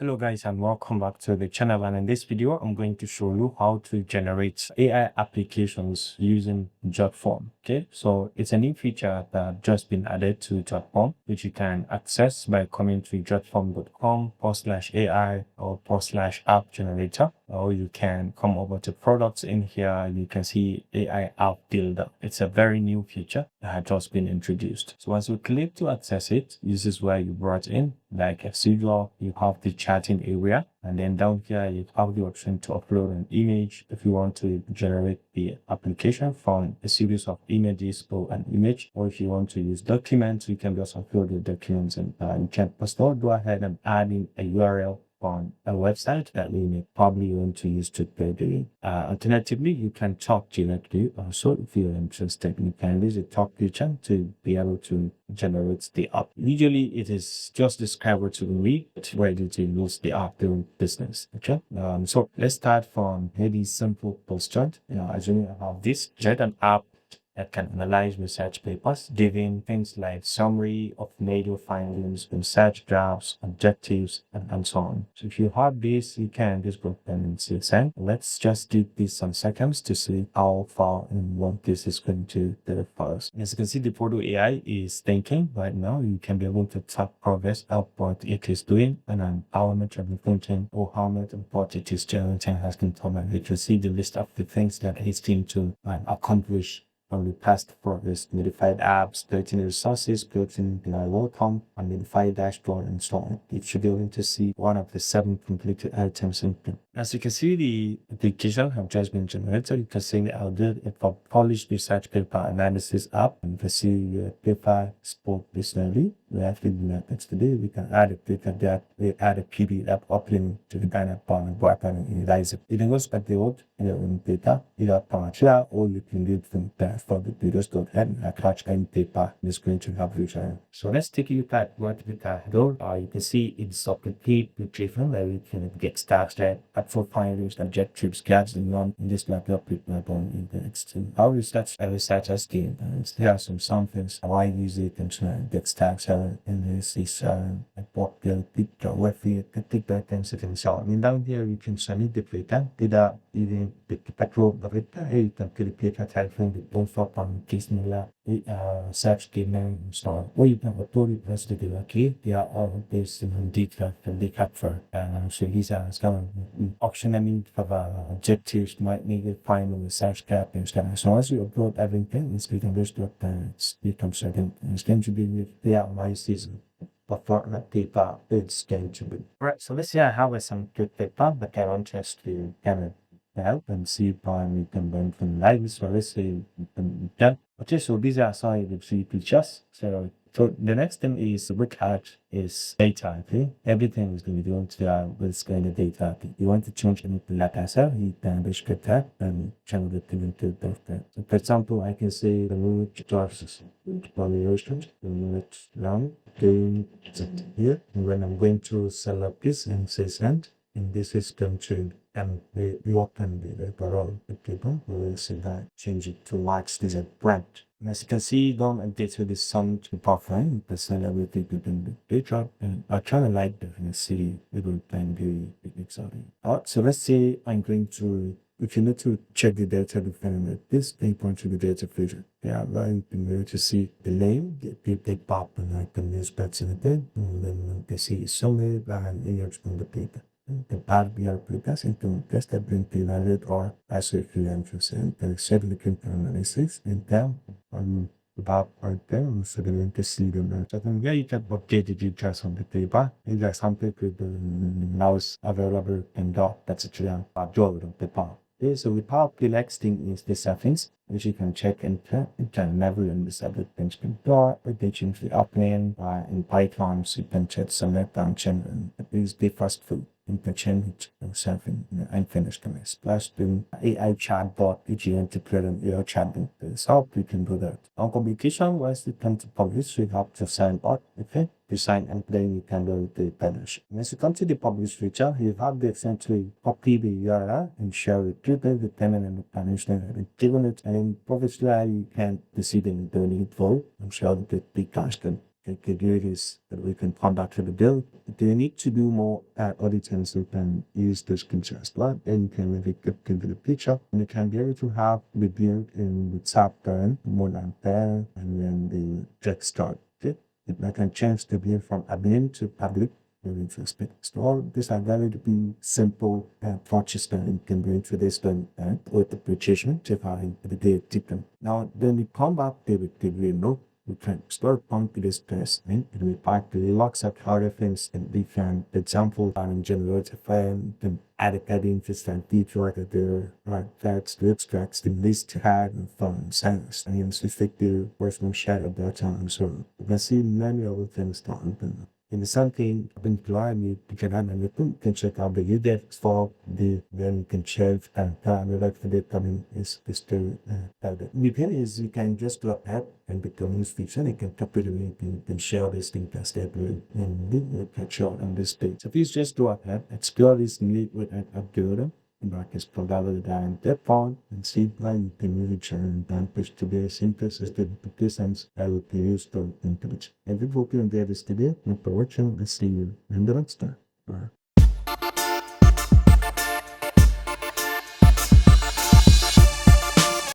Hello guys and welcome back to the channel, and in this video I'm going to show you how to generate AI applications using Jotform. Okay, so it's a new feature that just been added to Jotform, which you can access by coming to jotform.com/AI or /app generator, or you can come over to products. In here you can see AI App Builder. It's a very new feature that had just been introduced. So once you click to access it, this is where you brought in. Like as usual, you have the chatting area, and then down here you have the option to upload an image if you want to generate the application from a series of images or an image, or if you want to use documents, you can just upload the documents, and you can first go ahead and add in a URL on a website that we may probably want to use to pay the alternatively, you can talk directly. Also, if you're interested, you can use a talk feature to be able to generate the app. Usually, it is just described to read, it's ready to use the app during business. Okay. So let's start from really simple postured. Assuming I have this, generate an app that can analyze research papers, giving things like summary of major findings, research drafts, objectives, and so on. So if you have this, you can just go ahead and say send. Let's just give this some seconds to see how far and what this is going to deliver for us. As you can see, the Photo AI is thinking right now. You can be able to tap progress out what it is doing and how much of the thinking or how much of what it is generating has been covered. You can see the list of the things that it's going to accomplish from the past progress, modified apps, built-in resources, built-in welcome, and modified dashboard, and so on. You should be able to see one of the 7 completed items in here. As you can see, the application have just been generated. You can see the output it for polished research paper analysis app, and you can see your paper spoke recently. We actually do that next today. We can add a paper that we add a PDF upload to the kind of part and work and analyze it. You can go spec the old in your own paper, either PowerShell, or you can do it from there for the videos. Go ahead and attach any paper in the screen to have you. So let's take a look at what we can do. You can see it's a complete retrieval where we can get started at for findings and objectives, gaps and none in this laptop with my bone in the next. How research a researcher's game. There are some things how I use it and get started in this is what the picture where you can take that and sit and so on. Down here you can submit the data, even the petrol of it, you can click a telephone, the phone for on case search game and so on. Or you can upload it as the okay. They are all based on data and they capture. So these are some option for objectives might need to find on the search gap and stuff. So as you upload everything, it's going to just it's become certain. It's going to be with the outline season. But for that paper, it's going to be. Right, so let's say I have some good paper, but I want just to kind of help and see if we can learn from live. So let's say we can done. Okay, so these are some of the 3 pictures. So the next thing is look at is data. Okay, everything is going to be going to what's going to data. Okay. You want to change anything like I said, you can describe that and change it into that. So for example, I can say the root sources, evaluations, the root round, doing here. And when I'm going to select this and say send, in this system to and we open the overall people, we will see that change it to match this brand. And as you can see, don't update with the sound to buffering, the send everything within the data, and I kind of like the see it will then be exciting. Alright, so let's say I'm going to if you need to check the data depending on this, then point to the data filter. Yeah, right. You're able to see the name, the big pop and like the news bets in the bed, and then you can see summary and image from the paper. The part we are preparing to test the print divided or as if you understand the significant analysis in them on about right there, so they want to see them. So then yeah, you can update the details on the paper. If there's something with the mouse available and dot, that's actually a draw of the paper. Okay, so with Power, the next thing is the settings, which you can check and can never and disable things can draw, or they change the opening in Python, so you can check select function and at least the first two. You can change something and finish the mess. Plus the AI chatbot, which you want to create an AI chatbot. So you can do that. On communication wise, you can publish, so you have to sign bot, okay? You sign and then you can do the publish. And as you come to the publish feature, you have the option to copy the URL and share it to the tenant and the punishment and given it and obviously you can see the need vote. I'm sure that the constant. can do is that we can come back to the build. If you need to do more auditors, you can use this picture as well. And you can really get into the picture. And you can be able to have the build in the tab turn, more than there, and then the check start. Okay? I can change the view from admin to public during first bit. So all these are going to be simple approaches that you can bring to this one with the appreciation to find the data ticket. Now, then we come back to the window. We can start on to this test and we back to the locks up other things and we can example and generate a file, then add a heading to stand feature like the right text, the extracts, the list tag and phone sense. And you specific the personal share at that time. So you can see many other things done. In the same thing, applying you can add and you can check out the UDEF for the then you can check and time like for the coming is to you can is you can just do a app and become this feature and you can copy the link and you can share this link as step and you can show on this page. So if you just do a app, explore this need with an app builder. Brackets provided down that point and see line you can really turn down push to the synthesis to the distance I will be used to intelligence. And we hope you enjoy this video and for watching. Let's see you in the next time. Bye.